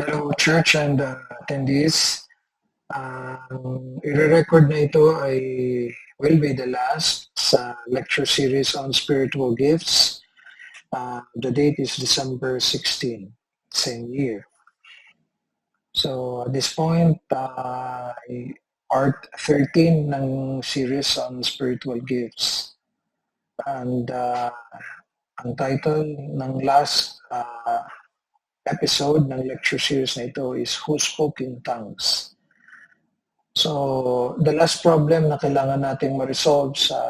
Hello, church and attendees. Ang i-record na ito ay will be the last sa lecture series on spiritual gifts. The date is December 16, same year. So at this point, part 13 ng series on spiritual gifts. And ang title ng last episode ng lecture series na ito is Who Spoke in Tongues? So, the last problem na kailangan nating ma-resolve sa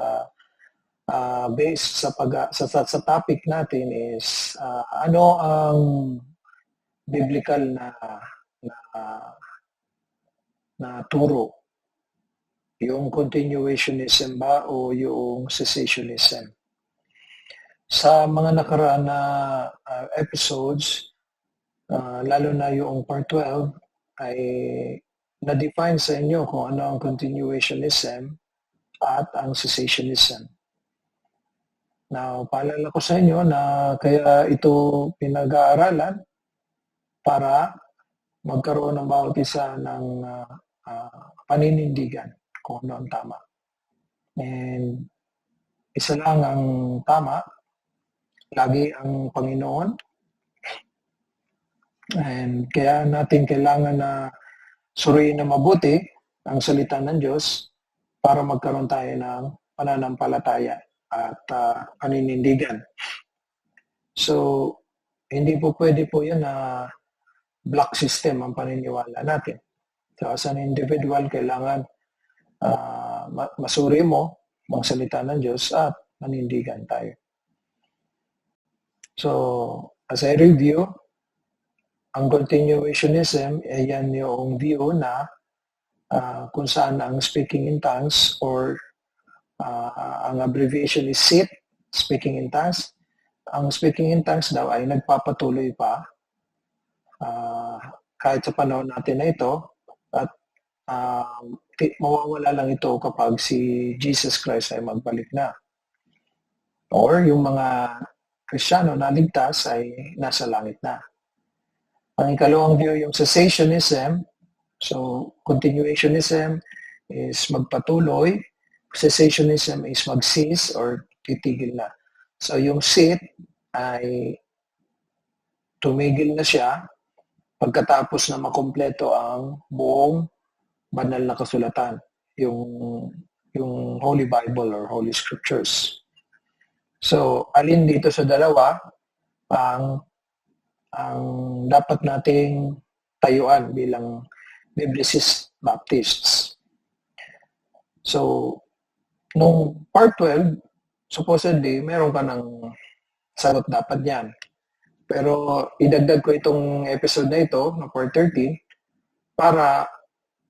based sa topic natin is ano ang biblical na turo? Yung continuationism ba o yung cessationism? Sa mga nakaraan na episodes, lalo na yung part 12, ay na-define sa inyo kung ano ang continuationism at ang cessationism. Now, paalala ko sa inyo na kaya ito pinag-aaralan para magkaroon ng bawat isa ng paninindigan kung ano ang tama. And isa lang ang tama, lagi ang Panginoon. And kaya natin kailangan na suriin na mabuti ang salita ng Diyos para magkaroon tayo ng pananampalataya at paninindigan. So, hindi po pwede po yan na block system ang paniniwala natin. So, as an individual, kailangan masuri mo ang salita ng Diyos at manindigan tayo. So, as I review, ang continuationism, yan yung view na kung saan ang speaking in tongues or ang abbreviation is SIT, speaking in tongues. Ang speaking in tongues daw ay nagpapatuloy pa kahit sa panahon natin na ito at mawawala lang ito kapag si Jesus Christ ay magbalik na. Or yung mga Kristiyano na ligtas ay nasa langit na. Ang ikalawang view yung cessationism. So, continuationism is magpatuloy. Cessationism is mag-cease or titigil na. So, yung sit ay tumigil na siya pagkatapos na makumpleto ang buong banal na kasulatan, yung Holy Bible or Holy Scriptures. So, alin dito sa dalawa ang dapat nating tayuan bilang Biblicist Baptists. So, nung part 12, supposedly, meron ka ng sagot dapat yan. Pero idagdag ko itong episode na ito, na part 13, para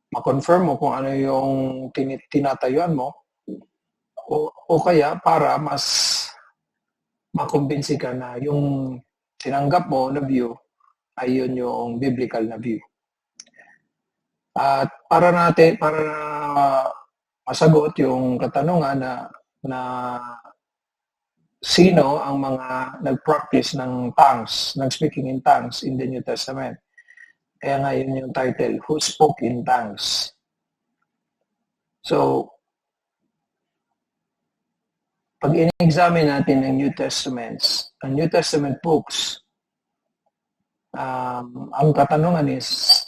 ma-confirm mo kung ano yung tinatayuan mo o kaya para mas makumbinsi ka na yung tinanggap mo na view ay yun yung biblical na view. At para masagot yung katanungan na sino ang mga nag-practice ng tongues, ng speaking in tongues in the New Testament. Kaya nga yun yung title, Who Spoke in Tongues? So, pag in-examine natin ang New Testament books, ang katanungan is,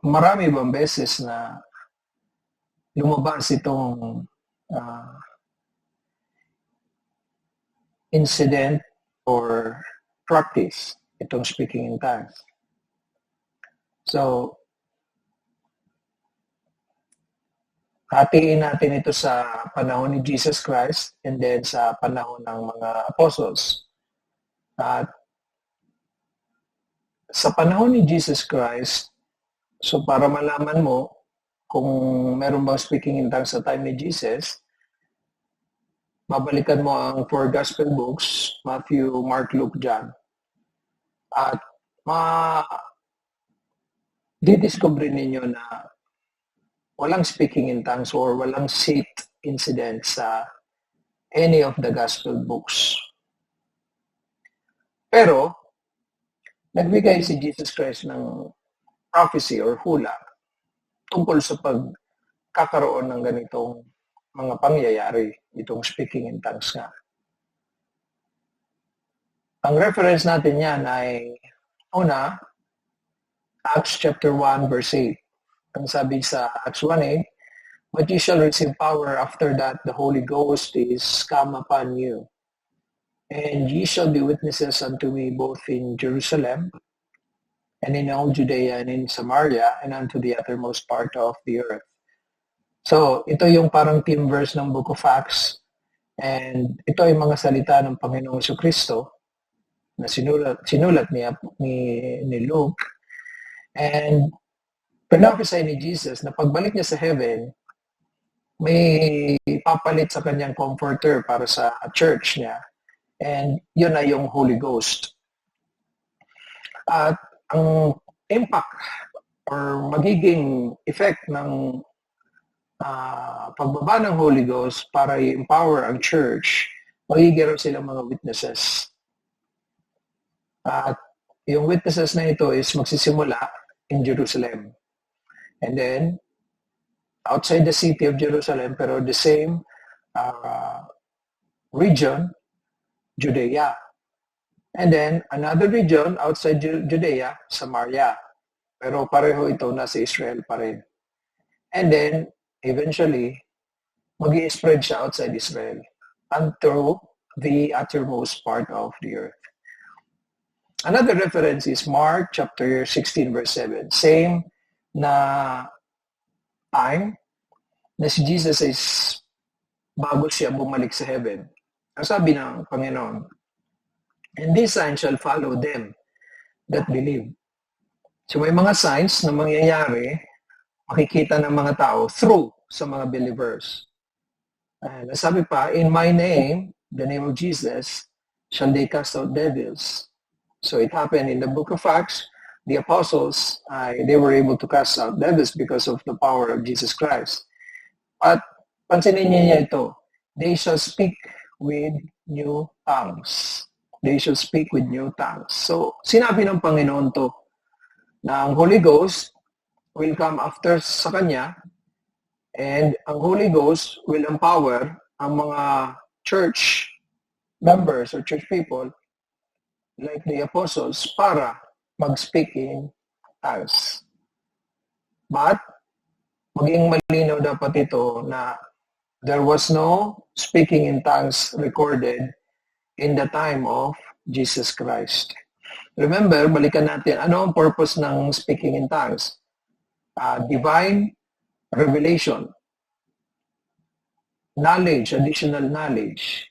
marami bang beses na lumabas itong incident or practice, itong speaking in tongues? So, hatiin natin ito sa panahon ni Jesus Christ and then sa panahon ng mga apostles. At sa panahon ni Jesus Christ, so para malaman mo kung meron bang speaking in tongues sa time ni Jesus, babalikan mo ang 4 gospel books, Matthew, Mark, Luke, John. At didiscover ninyo na walang speaking in tongues or walang sit incident sa any of the gospel books. Pero, nagbigay si Jesus Christ ng prophecy or hula tungkol sa pagkakaroon ng ganitong mga pangyayari, itong speaking in tongues nga. Ang reference natin yan ay una, Acts chapter 1 verse 8. Ang sabi sa Acts 1:8, "But you shall receive power after that the Holy Ghost is come upon you. And ye shall be witnesses unto me both in Jerusalem and in all Judea and in Samaria and unto the uttermost part of the earth." So, ito yung parang theme verse ng Book of Acts. And ito ay mga salita ng Panginoong Jesucristo na sinulat ni Luke. And pinophesy ni Jesus na pagbalik niya sa heaven, may papalit sa kanyang comforter para sa church niya. And yun ay yung Holy Ghost. At ang impact or magiging effect ng pagbaba ng Holy Ghost para i-empower ang church, magiging silang mga witnesses. At yung witnesses na ito is magsisimula in Jerusalem. And then, outside the city of Jerusalem, pero the same region, Judea. And then, another region outside Judea, Samaria. Pero pareho ito nasa Israel pa rin. And then, eventually, mag-i-spread siya outside Israel unto the uttermost part of the earth. Another reference is Mark chapter 16 verse 7. Same na time na si Jesus is bago siya bumalik sa heaven. Ang sabi ng Panginoon, "And these signs shall follow them that believe." So may mga signs na mangyayari, makikita ng mga tao through sa mga believers. And sabi pa, "In my name, the name of Jesus, shall they cast out devils." So it happened in the book of Acts. The apostles, they were able to cast out devils because of the power of Jesus Christ. At pansinin niya ito, "They shall speak with new tongues." They shall speak with new tongues. So sinabi ng Panginoon to na ang Holy Ghost will come after sa Kanya, and ang Holy Ghost will empower ang mga church members or church people like the apostles para mag-speak in tongues. But, maging malinaw dapat ito na there was no speaking in tongues recorded in the time of Jesus Christ. Remember, balikan natin, ano ang purpose ng speaking in tongues? Divine revelation. Knowledge, additional knowledge.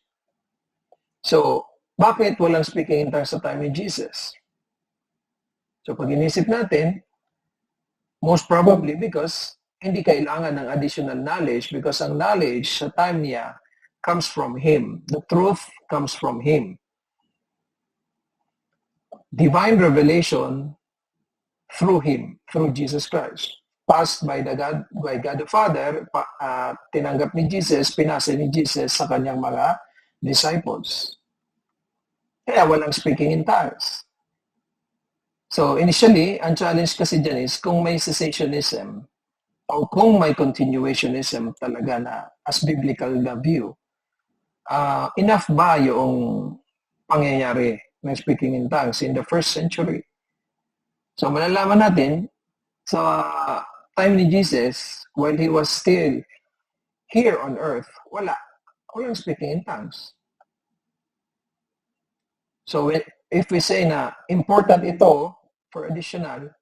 So, bakit walang speaking in tongues sa time ni Jesus? So, pag inisip natin, most probably because hindi kailangan ng additional knowledge because ang knowledge sa time niya comes from Him. The truth comes from Him. Divine revelation through Him, through Jesus Christ. Passed by God the Father, tinanggap ni Jesus, pinasa ni Jesus sa kanyang mga disciples. Kaya walang speaking in tongues. So initially, ang challenge kasi dyan is kung may cessationism o kung may continuationism talaga na as biblical na view, enough ba yung pangyayari ng speaking in tongues in the first century? So malalaman natin sa time ni Jesus, while He was still here on earth, walang speaking in tongues. So if we say na important ito for additional,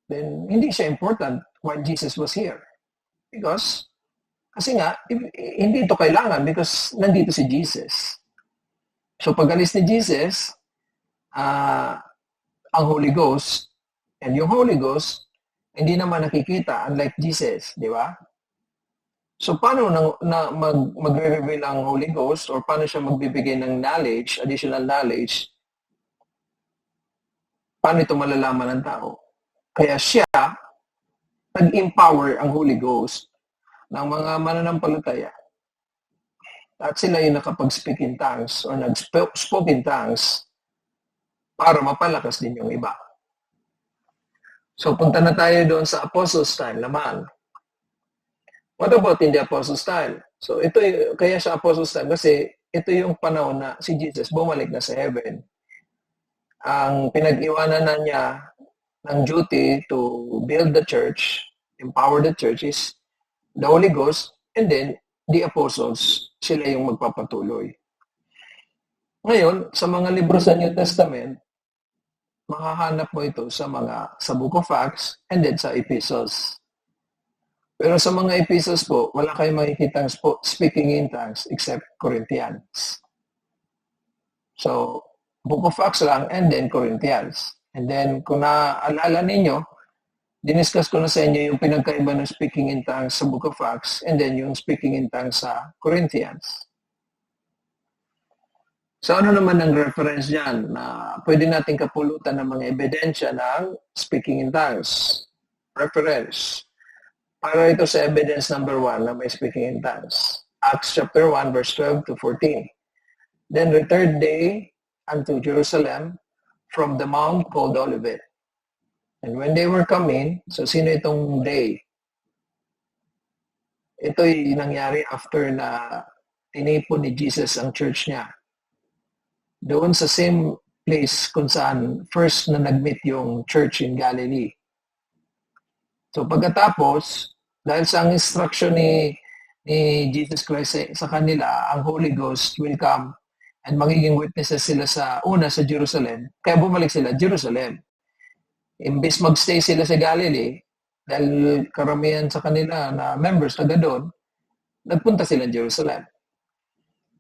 then hindi siya important when Jesus was here. Kasi nga, hindi ito kailangan because nandito si Jesus. So pag alis ni Jesus, ang Holy Ghost, and yung Holy Ghost, hindi naman nakikita unlike Jesus, di ba? So paano magre-reveal ang Holy Ghost or paano siya magbibigay ng knowledge, additional knowledge? Paano ito malalaman ng tao? Kaya siya, nag-empower ang Holy Ghost ng mga mananampalataya. At sila yung nakapag-speak in tongues or nag-spoke in tongues para mapalakas din yung iba. So punta na tayo doon sa apostles time naman. What about in the apostles time? So ito kaya sa apostles time kasi ito yung panahon na si Jesus bumalik na sa heaven. Ang pinag-iwanan na niya ng duty to build the church, empower the church is the Holy Ghost, and then the apostles, sila yung magpapatuloy. Ngayon, sa mga libro sa New Testament, makahanap mo ito sa Book of Acts and then sa epistles. Pero sa mga epistles po, wala kayong makikita speaking in tongues except Corinthians. So, Book of Acts lang and then Corinthians. And then, kung naaalala ninyo, diniscuss ko na sa inyo yung pinagkaiba ng speaking in tongues sa Book of Acts and then yung speaking in tongues sa Corinthians. So ano naman ang reference dyan na pwede natin kapulutan ng mga ebidensya ng speaking in tongues? Reference. Para ito sa evidence number 1 na may speaking in tongues. Acts chapter 1 verse 12 to 14. Then returned they unto Jerusalem from the mount called Olivet. And when they were coming, so sino itong they? Ito'y nangyari after na tinipon ni Jesus ang church niya. Doon sa same place kung saan first na nag-meet yung church in Galilee. So pagkatapos, dahil sa instruction ni Jesus Christ sa kanila, ang Holy Ghost will come and magiging witnesses sila sa Jerusalem. Kaya bumalik sila Jerusalem. Imbes magstay sila sa Galilee, dahil karamihan sa kanila na members taga doon, nagpunta sila Jerusalem.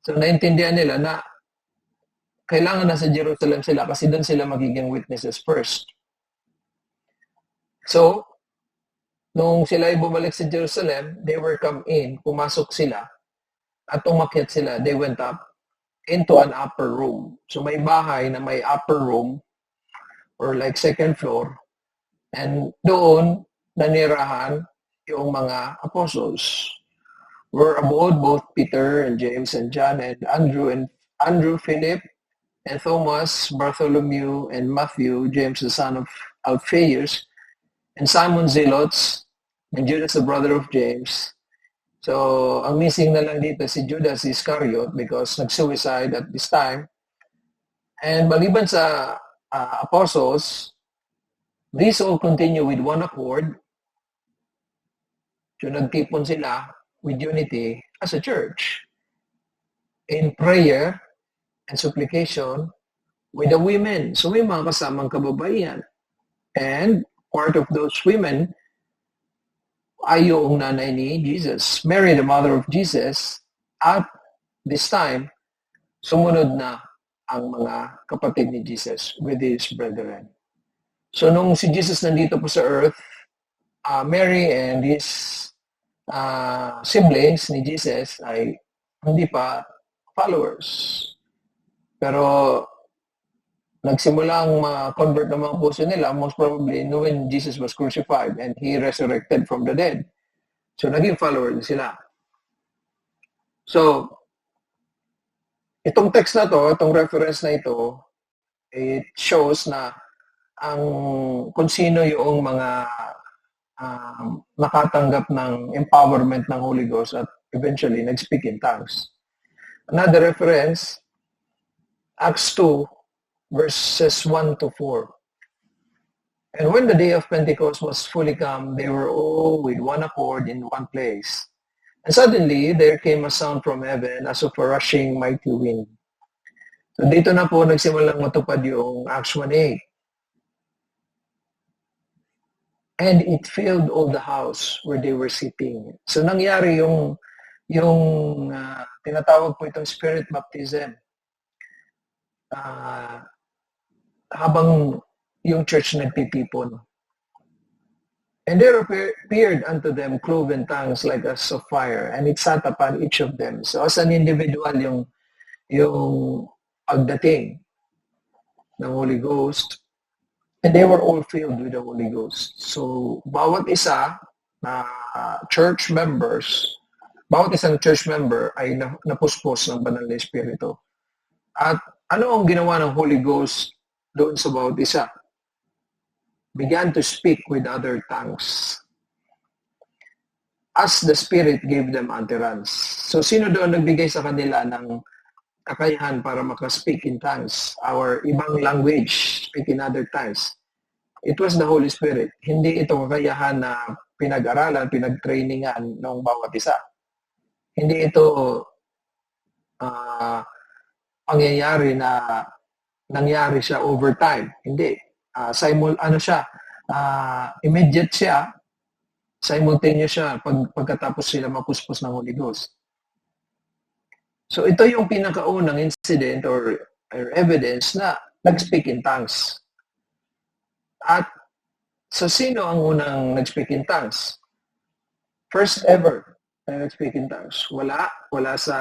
So naintindihan nila na kailangan nasa Jerusalem sila kasi doon sila magiging witnesses first. So, nung sila ay bumalik sa Jerusalem, they were come in, pumasok sila, at umakyat sila, they went up into an upper room. So may bahay na may upper room, or like second floor, and doon nanirahan yung mga apostles. Were abode both Peter and James and John and Andrew, Philip, and Thomas, Bartholomew, and Matthew, James the son of Alphaeus, and Simon Zelotes, and Judas the brother of James. So, ang missing na lang dito si Judas Iscariot because nag-suicide at this time. And maliban sa apostles, these all continue with one accord. So, nagtipon sila with unity as a church in prayer and supplication with the women. So may mga kasamang kababaihan. And part of those women ay yung nanay ni Jesus. Mary, the mother of Jesus, at this time, sumunod na ang mga kapatid ni Jesus with his brethren. So nung si Jesus nandito po sa earth, Mary and his siblings ni Jesus ay hindi pa followers. Pero nagsimulang ma-convert ng mga puso nila, most probably when Jesus was crucified and He resurrected from the dead. So naging follower sila. So, itong text na to, itong reference na ito, it shows na kung sino yung mga nakatanggap ng empowerment ng Holy Ghost at eventually nag-speak in tongues. Another reference, Acts 2, verses 1 to 4. And when the day of Pentecost was fully come, they were all with one accord in one place. And suddenly, there came a sound from heaven as of a rushing mighty wind. So dito na po nagsimulang matupad yung Acts 1:8. And it filled all the house where they were sitting. So nangyari yung tinatawag po itong spirit baptism. Habang yung church nagtitipon. And there appeared unto them cloven tongues like as of fire, and it sat upon each of them. So as an individual, yung pagdating ng Holy Ghost, and they were all filled with the Holy Ghost. So bawat isa na church members, bawat isang church member ay napuspos ng banal na Espiritu. At ano ang ginawa ng Holy Ghost doon sa bawat isa. Began to speak with other tongues as the Spirit gave them utterance. So sino doon nagbigay sa kanila ng kakayahan para maka-speak in tongues, our ibang language, speak in other tongues? It was the Holy Spirit. Hindi ito kakayahan na pinag-aralan, pinag-trainingan ng bawat isa. Hindi ito pangyayari na nangyari siya over time. Hindi. Immediate siya, simultaneous siya pagkatapos sila mapuspos ng Holy Ghost. So ito yung pinakaunang incident or evidence na nag-speak in tongues. At so sino ang unang nag-speak in tongues? First ever na nag-speak in tongues. Wala sa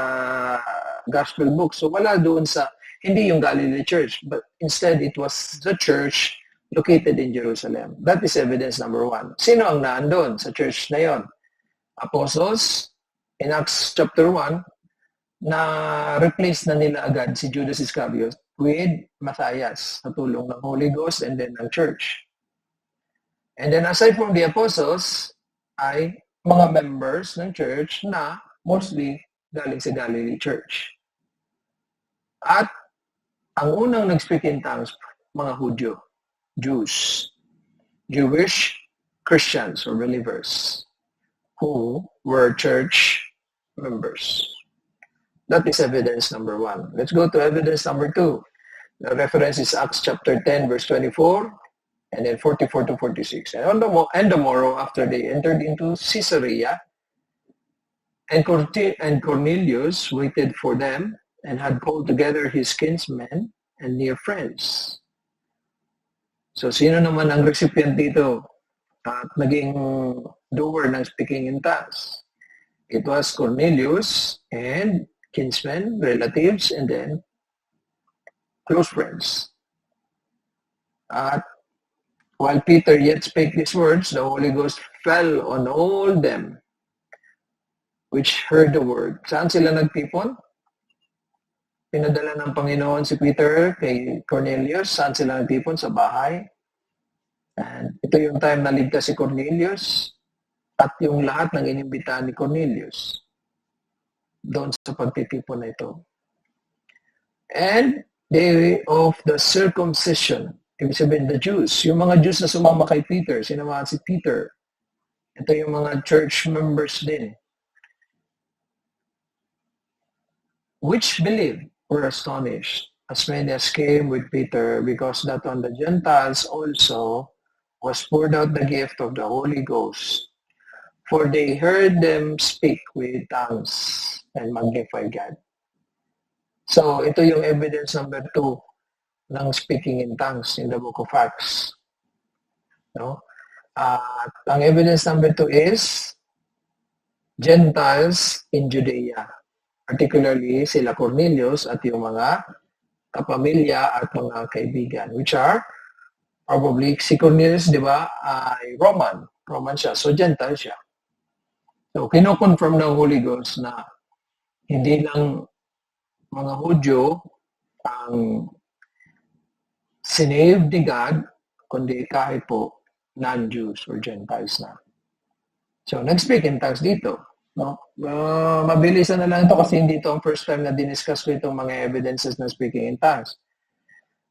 gospel book. So wala doon sa, hindi yung Galilee Church, but instead it was the church located in Jerusalem. That is evidence number 1. Sino ang naandun sa church na yon? Apostles, in Acts chapter 1, na replace na nila agad si Judas Iscariot with Matthias sa tulong ng Holy Ghost and then ng church. And then aside from the apostles, ay mga members ng church na mostly galing sa Galilee Church. At ang unang nag-speak in tongues, mga Hudyo, Jews, Jewish Christians or believers who were church members. That is evidence number 1. Let's go to evidence number 2. The reference is Acts chapter 10, verse 24, and then 44 to 46. And on the morrow, after they entered into Caesarea, and Cornelius waited for them and had called together his kinsmen and near friends. So, sino naman ang recipient dito at naging doer ng speaking in tongues? It was Cornelius and kinsmen, relatives, and then close friends. At while Peter yet spake these words, the Holy Ghost fell on all them which heard the word. Saan sila nagtipon? Pinadala ng Panginoon si Peter kay Cornelius. Saan sila nagtipon? Sa bahay. And ito yung time na ligtas si Cornelius at yung lahat ng inimbitahan ni Cornelius doon sa pagtitipon na ito. And day of the circumcision, ibig sabihin the Jews, yung mga Jews na sumama kay Peter, sinamahan si Peter. Ito yung mga church members din. Which believed were astonished, as many as came with Peter, because that on the Gentiles also was poured out the gift of the Holy Ghost. For they heard them speak with tongues and magnify God. So, ito yung evidence number 2 ng speaking in tongues in the book of Acts. No? Ang evidence number 2 is Gentiles in Judea. Particularly sila Cornelius at yung mga kapamilya at mga kaibigan, which are probably si Cornelius, di ba, ay Roman siya. So, Gentile siya. So, kino-confirm ng Holy Ghost na hindi lang mga Hudyo ang sinaved ni God, kundi kahit po non-Jews or Gentiles na. So, nag-speak in tongues dito. No? Mabilisan na lang ito kasi hindi ito ang first time na diniscuss ko itong mga evidences ng speaking in tongues.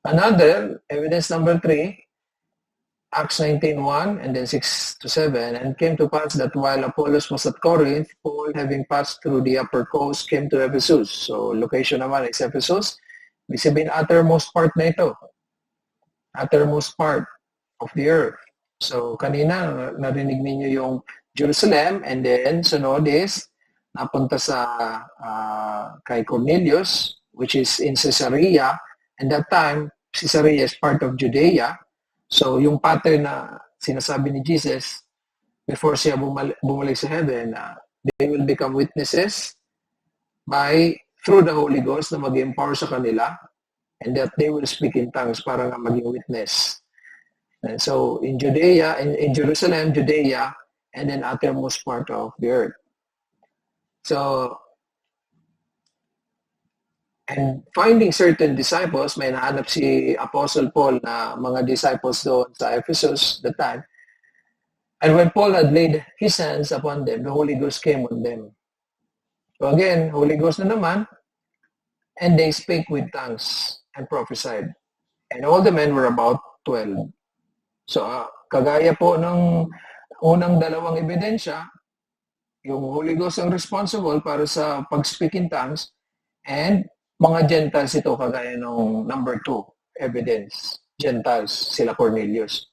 Another, evidence number 3, Acts 19:1 and then 6 to 7, and came to pass that while Apollos was at Corinth, Paul, having passed through the upper coast, came to Ephesus. So, location naman is Ephesus. Ibig sabihin, uttermost part na ito. Uttermost part of the earth. So, kanina, narinig ninyo yung Jerusalem, and then sunod is napunta sa kay Cornelius, which is in Caesarea. And that time, Caesarea is part of Judea. So, yung pattern na sinasabi ni Jesus before siya bumalik sa heaven, they will become witnesses through the Holy Ghost na mag-empower sa kanila, and that they will speak in tongues para nga maging witness. And so, in Judea, in Jerusalem, Judea, and then uttermost part of the earth. So, And finding certain disciples, may nahanap si Apostle Paul na mga disciples doon sa Ephesus the time. And when Paul had laid his hands upon them, the Holy Ghost came on them. So again, Holy Ghost na naman, and they spake with tongues and prophesied. And all the men were about 12. So kagaya po ng unang dalawang ebidensya, yung Holy Ghost ang responsible para sa pag-speak in tongues, and mga Gentiles ito kagaya ng number 2 evidence. Gentiles, sila Cornelius.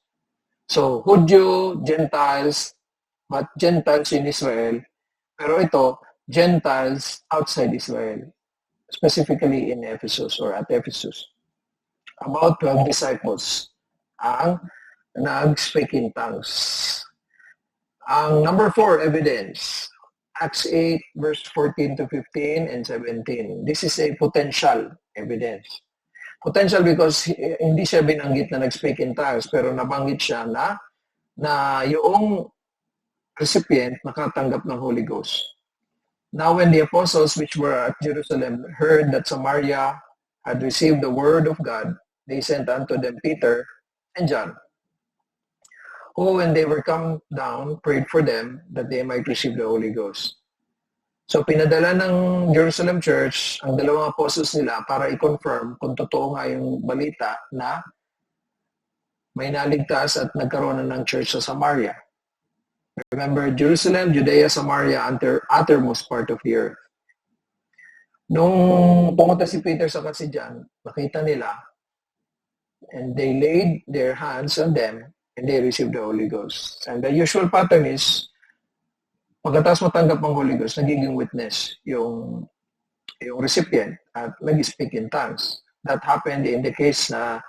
So, Hudyo, Gentiles, but Gentiles in Israel. Pero ito, Gentiles outside Israel, specifically in Ephesus or at Ephesus. About 12 disciples ang nag-speak in tongues. Ang number 4 evidence, Acts 8 verse 14 to 15 and 17. This is a potential evidence. Potential because hindi siya binanggit na nag-speak in tongues, pero nabanggit siya na yung recipient nakatanggap ng Holy Ghost. Now when the apostles which were at Jerusalem heard that Samaria had received the word of God, they sent unto them Peter and John, who when they were come down, prayed for them that they might receive the Holy Ghost. So pinadala ng Jerusalem Church ang dalawang apostles nila para i-confirm kung totoo nga yung balita na may naligtas at nagkaroon na ng church sa Samaria. Remember, Jerusalem, Judea, Samaria, uttermost part of the earth. Nung pumunta si Peter sa Kasijan, nakita nila, and they laid their hands on them, and they received the Holy Ghost. And the usual pattern is, pagkatapos matanggap ang Holy Ghost, nagiging witness yung recipient at nag-speak in tongues. That happened in the case na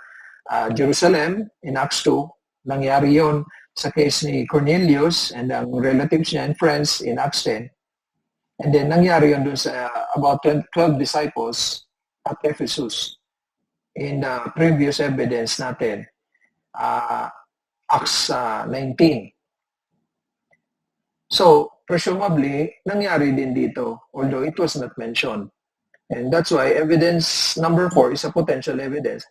Jerusalem in Acts 2. Nangyari yon sa case ni Cornelius and ang relatives niya and friends in Acts 10. And then nangyari yon dun sa about 12 disciples at Ephesus in the previous evidence natin, Acts 19. So, presumably, nangyari din dito, although it was not mentioned. And that's why evidence number 4 is a potential evidence.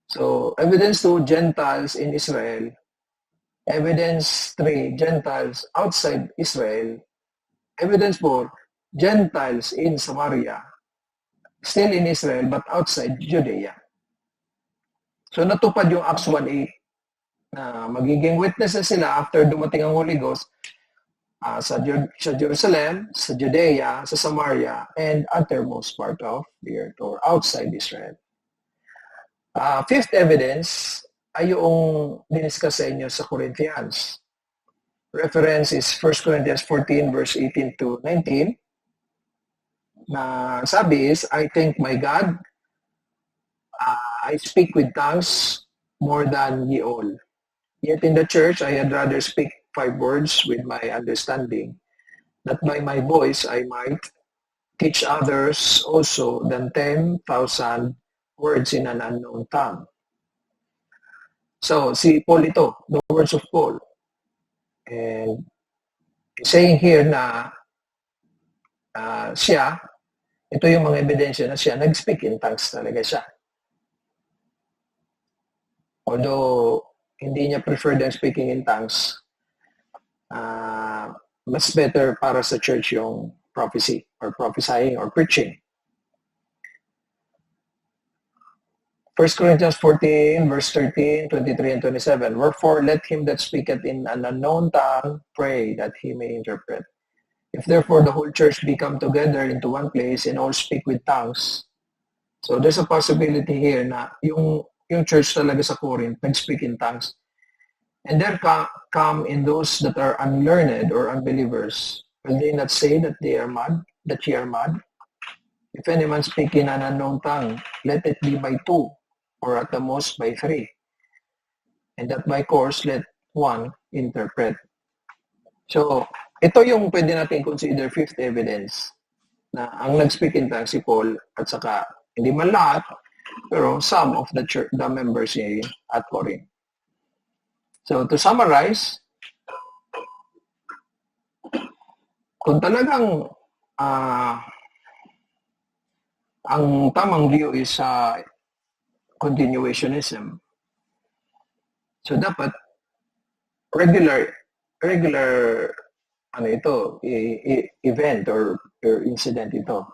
So, evidence 2, Gentiles in Israel. Evidence 3, Gentiles outside Israel. Evidence 4, Gentiles in Samaria. Still in Israel, but outside Judea. So, natupad yung Acts 1:8 na magiging witnesses sila after dumating ang Holy Ghost sa Jerusalem, sa Judea, sa Samaria, and uttermost part of the earth or outside Israel. Fifth evidence ay yung diniscuss sa inyo sa Corinthians. Reference is 1 Corinthians 14 verse 18 to 19. Na sabi is, I thank my God, I speak with tongues more than ye all. Yet in the church, I had rather speak 5 words with my understanding, that by my voice I might teach others also than 10,000 words in an unknown tongue. So, si Paul ito, the words of Paul. And saying here na siya, ito yung mga ebidensya na siya, nag-speak in tongues talaga siya. Although, hindi niya preferred ang speaking in tongues, mas better para sa church yung prophecy or prophesying or preaching. 1 Corinthians 14, verse 13, 23, and 27. Wherefore, let him that speaketh in an unknown tongue pray that he may interpret. If therefore the whole church be come together into one place and all speak with tongues, so there's a possibility here na yung church talaga sa Corinth nag-speak in tongues. And there come in those that are unlearned or unbelievers, will they not say that they are mad, that ye are mad? If any man speak in an unknown tongue, let it be by 2, or at the most by 3. And that by course, let one interpret. So, ito yung pwede natin consider fifth evidence na ang nag-speak in tongues si Paul at saka, hindi man lahat, pero some of the church, the members at Corinth. So, to summarize, kung talagang Ang tamang view is continuationism. So dapat regular ano ito, event or incident ito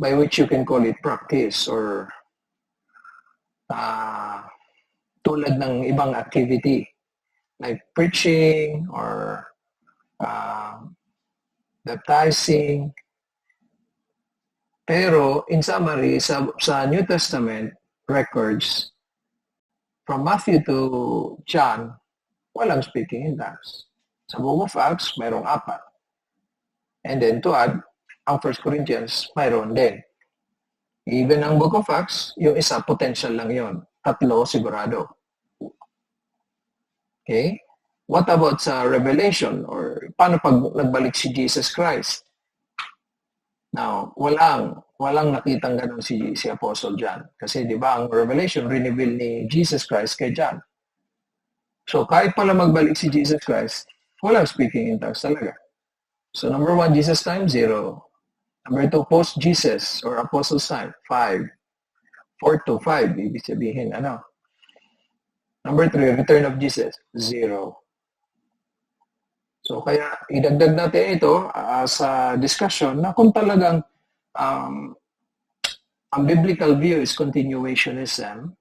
by which you can call it practice or tulad ng ibang activity like preaching or baptizing. Pero in summary, sa New Testament records, from Matthew to John, walang speaking in tongues. Sa Book of Acts, mayroong 4. And then to add, ang 1 Corinthians, mayroon din. Even ang Book of Acts, yung isa, potential lang yon. 3, sigurado. Okay? What about sa Revelation? Or paano pag nagbalik si Jesus Christ? Now, walang nakitang ganun si Apostle John. Kasi di ba ang Revelation, reveal ni Jesus Christ kay John. So kahit pala magbalik si Jesus Christ, walang speaking in tongues talaga. So number 1, Jesus time, 0. Number 2, post-Jesus or Apostles time, 5. 4 to 5, ibig sabihin, ano? Number 3, return of Jesus, 0. So kaya idagdag natin ito sa discussion na kung talagang ang biblical view is continuationism,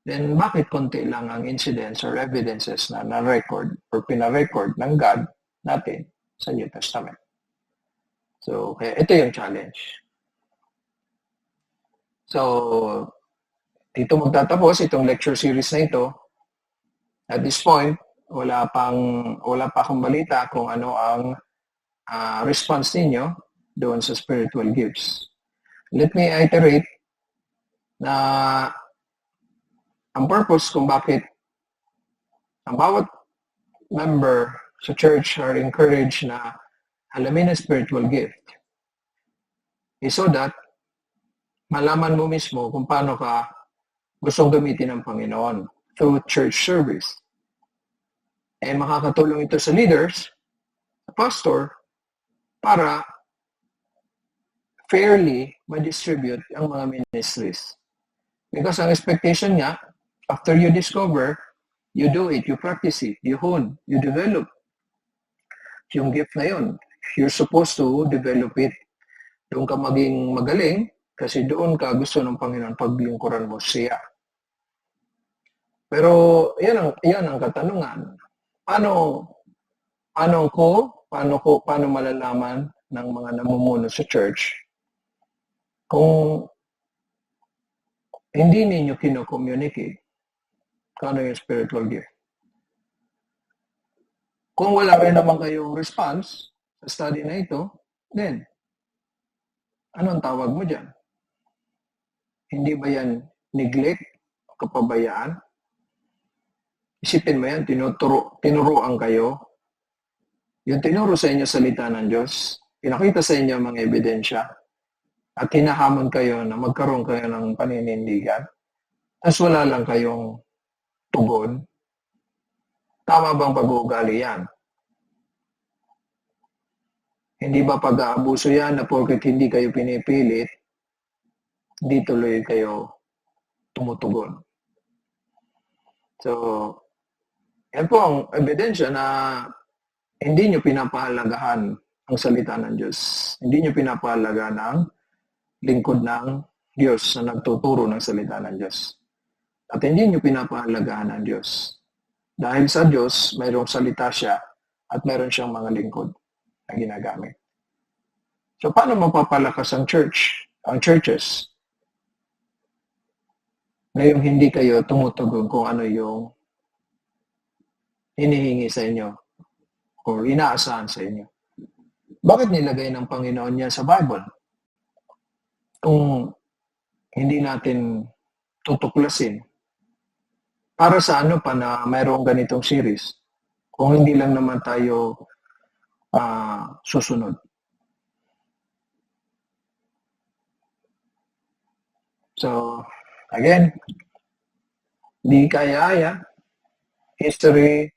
then bakit konti lang ang incidents or evidences na na-record or pina-record ng God natin sa New Testament? So, kaya ito yung challenge. So, dito magtatapos itong lecture series na ito. At this point, wala pa akong balita kung ano ang response ninyo doon sa spiritual gifts. Let me iterate na ang purpose kung bakit ang bawat member sa church are encouraged na alamin ang spiritual gift is so that malaman mo mismo kung paano ka gustong gamitin ng Panginoon through church service. Eh makakatulong ito sa leaders, sa pastor, para fairly ma-distribute ang mga ministries. Because ang expectation niya, after you discover, you do it, you practice it, you hone, you develop yung gift na yun. You're supposed to develop it. Doon ka maging magaling kasi doon ka gusto ng Panginoon paglingkuran mo siya. Pero yan ang katanungan. Paano malalaman ng mga namumuno sa church kung hindi ninyo kino-communicate kung ano yung spiritual gift? Kung wala rin naman kayong response sa study na ito, then, anong tawag mo dyan? Hindi ba yan neglect, kapabayaan? Isipin mo yan, tinuruan kayo. Yung tinuro sa inyo salita ng Diyos, pinakita sa inyo mga ebidensya, at hinahamon kayo na magkaroon kayo ng paninindigan, tapos wala lang kayong tugon. Tama bang pag-uugali yan? Hindi ba pag-aabuso yan na porket hindi kayo pinipilit, di tuloy kayo tumutugon? So, yan po ang ebidensya na hindi nyo pinapahalagahan ang salita ng Diyos. Hindi nyo pinapahalagahan ang lingkod ng Diyos na nagtuturo ng salita ng Diyos. At hindi nyo pinapahalagahan ang Diyos. Dahil sa Diyos, mayroong salita siya at mayroon siyang mga lingkod na ginagamit. So, paano mapapalakas ang churches? Ngayong hindi kayo tumutugon kung ano yung hinihingi sa inyo o inaasahan sa inyo. Bakit nilagay ng Panginoon yan sa Bible? Kung hindi natin tutuklasin, para sa ano pa na mayroong ganitong series kung hindi lang naman tayo susunod. So, again, di kaya-aya, history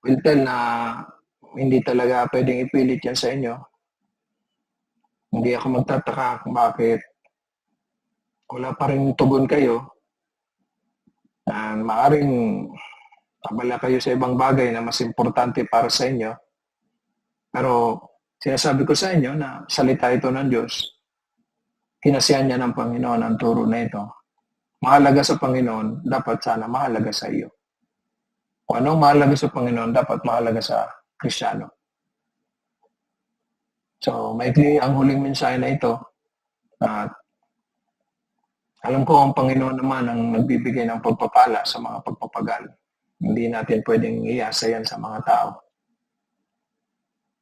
will tell na hindi talaga pwedeng ipilit yan sa inyo. Hindi ako magtataka kung bakit wala pa rin tugon kayo. Maaaring abala kayo sa ibang bagay na mas importante para sa inyo. Pero sinasabi ko sa inyo na salita ito ng Diyos. Kinasihan niya ng Panginoon ang turo na ito. Mahalaga sa Panginoon, dapat sana mahalaga sa iyo. Kung anong mahalaga sa Panginoon, dapat mahalaga sa Kristiyano. So, maikli ang huling mensahe na ito. At alam ko ang Panginoon naman ang nagbibigay ng pagpapala sa mga pagpapagal. Hindi natin pwedeng iasa yan sa mga tao.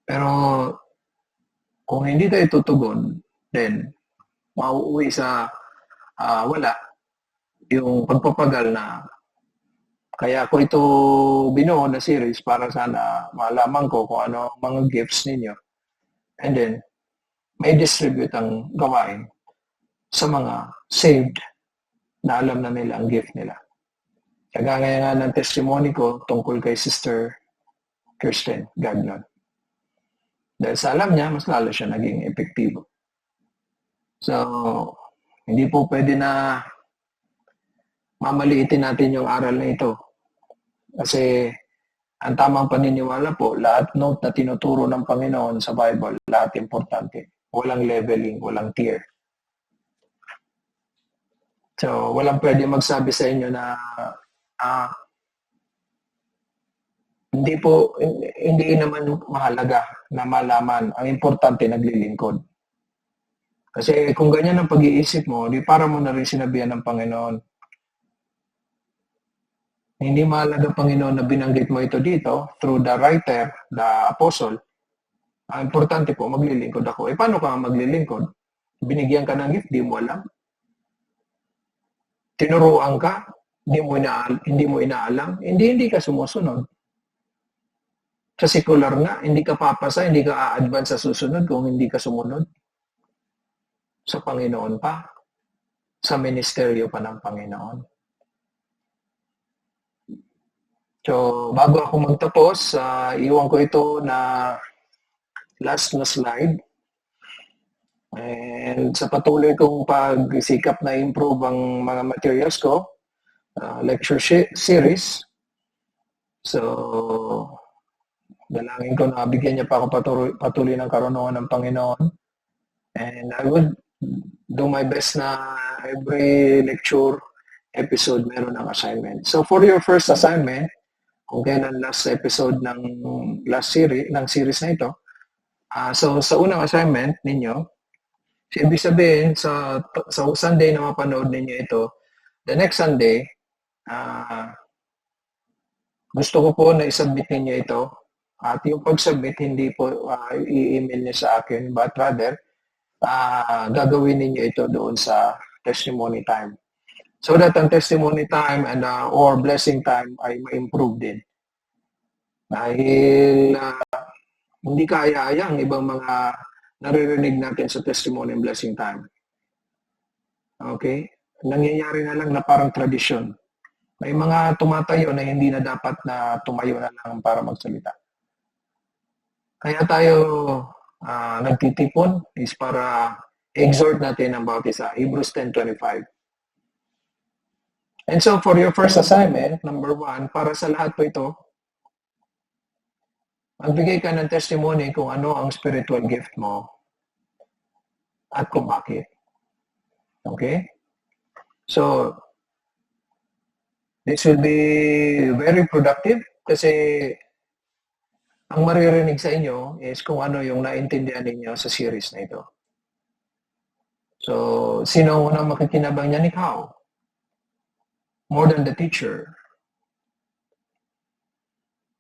Pero kung hindi tayo tutugon, then mauuwi sa wala yung pagpapagal na kaya ko ito binuo na series para sana malaman ko kung ano ang mga gifts ninyo. And then, may distribute ang gawain sa mga saved na alam na nila ang gift nila. Kagaya nga ng testimony ko tungkol kay Sister Kirsten Gagnon. Dahil sa alam niya, mas lalo siya naging epektibo. So, hindi po pwede na mamaliitin natin yung aral na ito. Kasi ang tamang paniniwala po, lahat note na tinuturo ng Panginoon sa Bible, lahat importante. Walang leveling, walang tier. So, walang pwede magsabi sa inyo na hindi naman mahalaga na malaman. Ang importante, naglilingkod. Kasi kung ganyan ang pag-iisip mo, di para mo na rin sinabihan ng Panginoon. Hindi mahalaga, Panginoon, na binanggit mo ito dito through the writer, the apostle. Ang importante po, maglilingkod ako. Paano ka maglilingkod? Binigyan ka ng gift, di mo alam. Tinuruan ka, hindi mo inaalam, hindi ka sumusunod. Sa secular nga, hindi ka papasa, hindi ka a-advance sa susunod kung hindi ka sumunod. Sa Panginoon pa, sa ministeryo pa ng Panginoon. So, bago ako magtapos, iwan ko ito na last na slide. And sa patuloy kong pagsikap na improve ang mga materials ko, lecture series. So, dalangin ko na bigyan niya pa ako patuloy ng karunungan ng Panginoon. And I would do my best na every lecture episode meron ng assignment. So for your first assignment, kung kailan last episode ng series na ito, so sa unang assignment ninyo, ibig sabihin sa Sunday na mapanood ninyo ito, the next Sunday, gusto ko po na isubmit ninyo ito. At yung pag-submit, hindi po i-email niyo sa akin, but rather, gagawin ninyo ito doon sa testimony time. So that ang testimony time and or blessing time ay ma-improve din. Dahil hindi kaya-aya ang ibang mga naririnig natin sa testimony and blessing time. Okay? Nangyayari na lang na parang tradisyon. May mga tumatayo na hindi na dapat na tumayo na lang para magsalita. Kaya tayo nagtitipon is para exhort natin about isa, Hebrews 10:25. And so for your first assignment, number 1, para sa lahat po ito, magbigay ka ng testimony kung ano ang spiritual gift mo at kung bakit. Okay? So, this will be very productive kasi ang maririnig sa inyo is kung ano yung naintindihan ninyo sa series na ito. So, sino ang unang makikinabang niyan? Ikaw. More than the teacher.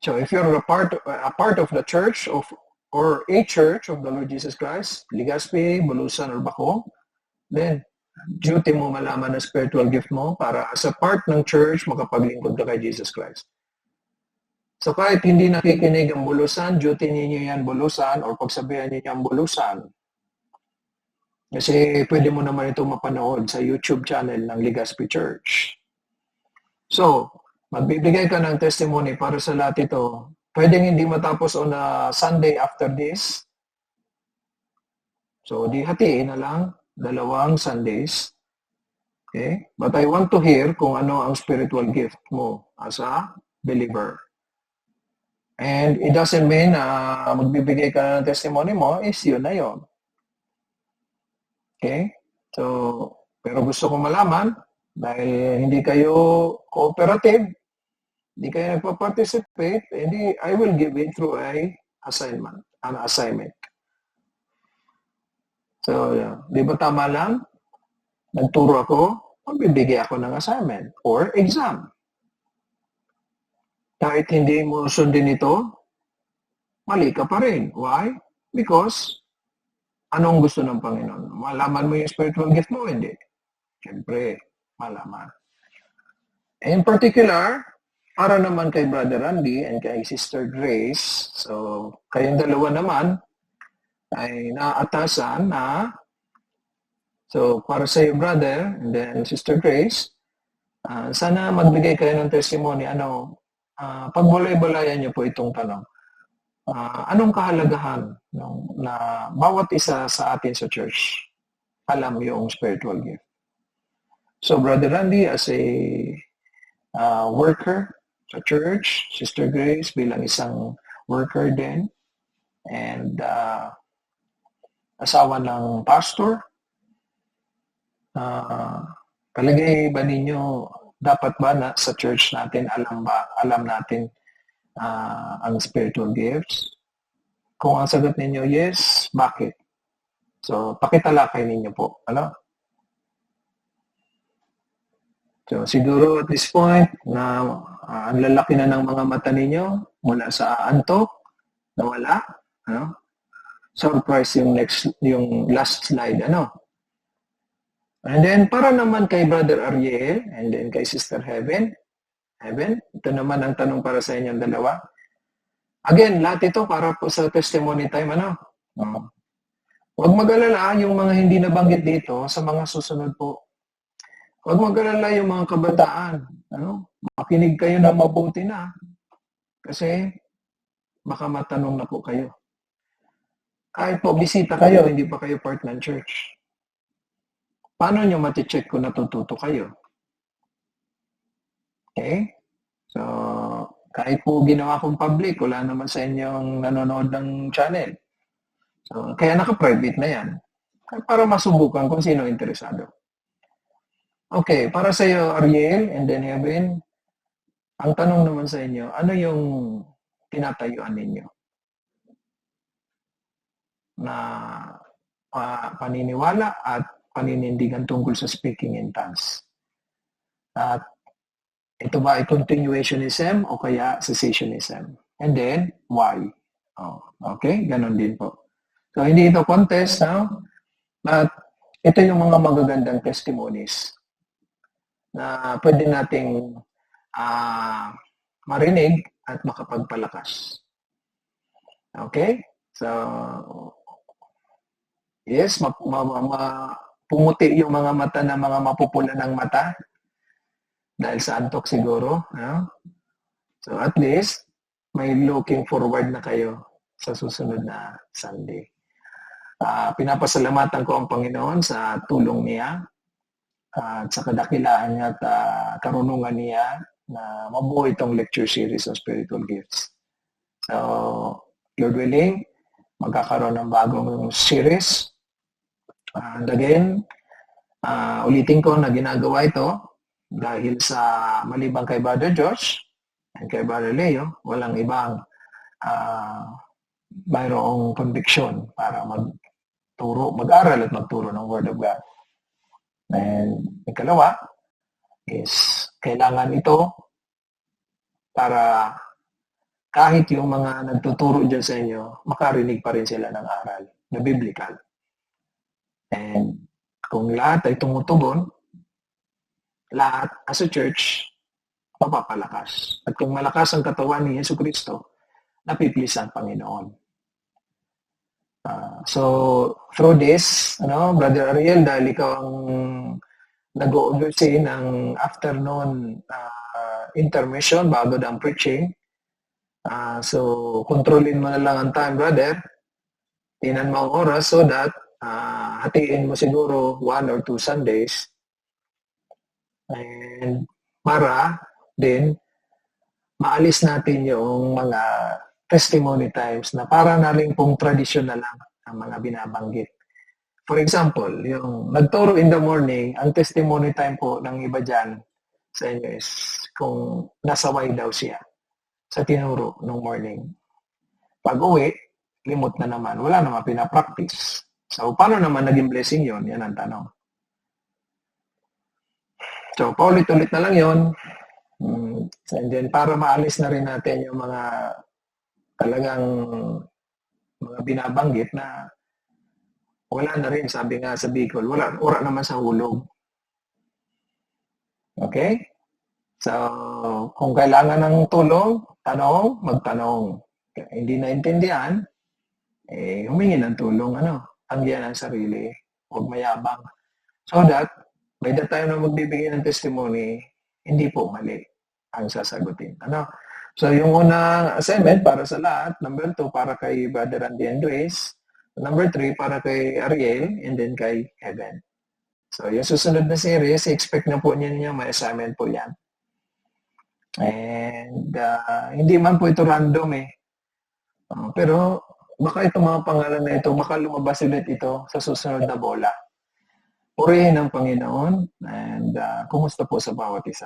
So, if you're a part of the church or a church of the Lord Jesus Christ, Legazpi, Bulusan, or Bacong, then duty mo malaman ang spiritual gift mo para as a part ng church, makapaglingkod ka kay Jesus Christ. So kahit hindi nakikinig ang Bulusan, duty ninyo yan Bulusan or pagsabihan ninyo ang Bulusan. Kasi pwede mo naman ito mapanood sa YouTube channel ng Legazpi Church. So, magbibigay ka ng testimony para sa lahat ito. Pwedeng hindi matapos on a Sunday after this. So, di hatiin na lang, 2 Sundays. Okay? But I want to hear kung ano ang spiritual gift mo as a believer. And it doesn't mean na magbibigay ka na ng testimony mo, is yun na yun. Okay? So, pero gusto ko malaman, dahil hindi kayo cooperative, hindi kayo nagpa-participate, hindi, I will give it through an assignment. So, di ba tama lang? Nagturo ako, magbibigay ako ng assignment or exam. Kahit hindi mo sundin ito, mali ka pa rin. Why? Because, anong gusto ng Panginoon? Malaman mo yung spiritual gift mo, hindi. Siyempre, malaman. In particular, para naman kay Brother Randy and kay Sister Grace, so, kayong dalawa naman, ay naatasan na, so, para sa iyo, Brother, and then Sister Grace, sana magbigay kayo ng testimony, pagbulay-bulayan niyo po itong tanong. Anong kahalagahan na bawat isa sa atin sa church alam yung spiritual gift? So, Brother Randy, as a worker sa church, Sister Grace bilang isang worker din, and asawa ng pastor, palagay ba ninyo, dapat ba na sa church natin alam natin ang spiritual gifts? Kung ang sagot ninyo, yes, bakit? So, pakitalakay ninyo po. So, siguro at this point, na ang lalaki na ng mga mata ninyo mula sa antok, nawala. Surprise yung last slide. And then, para naman kay Brother Ariel, and then kay Sister Heaven, ito naman ang tanong para sa inyong dalawa. Again, lahat ito para po sa testimony time, Huwag mag-alala yung mga hindi nabanggit dito sa mga susunod po. Huwag mag-alala yung mga kabataan. Makinig kayo na mabuti na. Kasi baka matanong na po kayo. Kahit po bisita kayo, hindi pa kayo part ng church. Paano nyo mati-check kung natututo kayo? Okay? So, kahit po ginawa kong public, wala naman sa inyong nanonood ng channel. So, kaya naka-private na yan. Para masubukan kung sino interesado. Okay, para sa iyo, Ariel, and then Heaven, ang tanong naman sa inyo, ano yung tinatayuan ninyo? Na paniniwala at paninindigan tungkol sa speaking in tongues. At ito ba ay continuationism o kaya cessationism? And then, why? Okay, ganon din po. So, hindi ito contest, But ito yung mga magagandang testimonies na pwede nating marinig at makapagpalakas. Okay? So, yes, pumuti yung mga mata ng mga mapupula ng mata dahil sa antok siguro. So, at least, may looking forward na kayo sa susunod na Sunday. Pinapasalamatan ko ang Panginoon sa tulong niya at sa kadakilaan niya at karunungan niya na mabuo itong lecture series on spiritual gifts. So, Lord willing, magkakaroon ng bagong series. And again, ulitin ko na ginagawa ito dahil sa maliban kay Brother Josh and kay Brother Leo, walang ibang mayroong conviction para mag-aral at magturo ng Word of God. And ikalawa is kailangan ito para kahit yung mga nagtuturo dyan sa inyo, makarinig pa rin sila ng aral na biblical. And kung lahat ay tumutugon, lahat as a church, mapapalakas. At kung malakas ang katawan ni Yesu Cristo, napiplis ang Panginoon. So, through this, Brother Ariel, dahil ikaw ang nag-oversee ng afternoon intermission bago ng preaching, so, kontrolin mo na lang ang time, brother. Tinan mo ang oras so that hatiin mo siguro 1 or 2 Sundays and para din maalis natin yung mga testimony times na para na rin pong tradisyon na lang ang mga binabanggit. For example, yung nagturo in the morning, ang testimony time po ng iba dyan sa inyo is kung nasaway daw siya sa tinuro ng morning. Pag uwi, limot na naman. Wala naman pinapractice. So, paano naman naging blessing yon? Yan ang tanong. So, paulit-ulit na lang yon. And then, para maalis na rin natin yung mga talagang mga binabanggit na wala na rin, sabi nga sa Bicol, wala naman sa hulog. Okay? So, kung kailangan ng tulong, magtanong. Hindi naintindihan, humingi ng tulong, tanggihan ang sarili, huwag mayabang. So that, by the time na magbibigay ng testimony, hindi po mali ang sasagutin. So, yung unang assignment para sa lahat, number 2, para kay Brother Andy and Grace, number 3, para kay Ariel, and then kay Heaven. So, yung susunod na series, expect na po niya may assignment po yan. And hindi man po ito random pero baka itong mga pangalan na ito, baka lumabas ulit ito sa susunod na bola. Purihin ang Panginoon and kumusta po sa bawat isa.